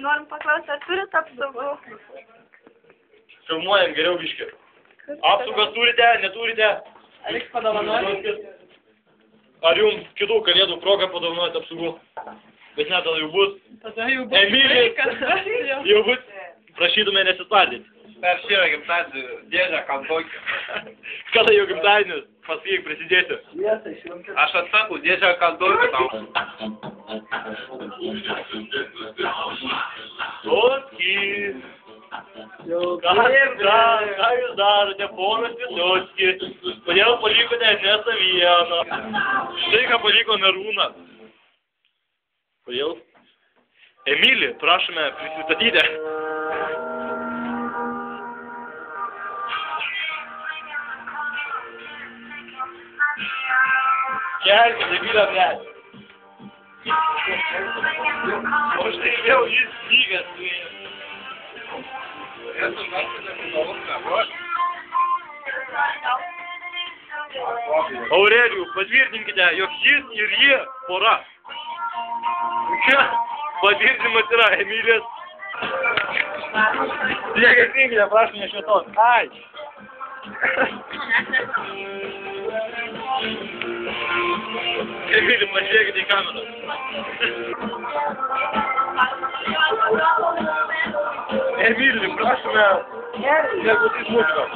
norim paklausti, ar turit apsaugų? Filmuojam geriau biškį. Apsaugas turite, neturite? Ar reiks padovanoti? Ar jums kitų kalėdų progą padovanoti apsaugų? Bet ne, tada jau bus. Tada jau bus. Emilija, jau bus. Prašytume nesitvardyti. Per šį gimtadienį dėžę kaldokį. Kada jau gimtadienis? Pasakyk, prisidėsiu. Aš atsakau, dėžę kaldokį tau. Sotki. Ką jūs darote, ponas Visocki? Kodėl palikote Ernestą vieną? Štai ką paliko Merūnas. Kodėl? Emilį, prašome prisistatyti. Kelkis, Emilio, blėt. O štai vėl jis lygas. Aurelijų, patvirtinkite, jog jis ir ji pora. Patvirtinimas yra Emilės. Dėkite, prašom nešvietos. Ai. Emilį, pažiūrėkite į kamerą. Emilį, prašome, neklausys muzikos.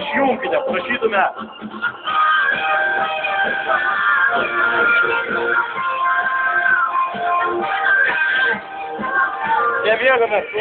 Išjungkite, prašytume. Nebėgame.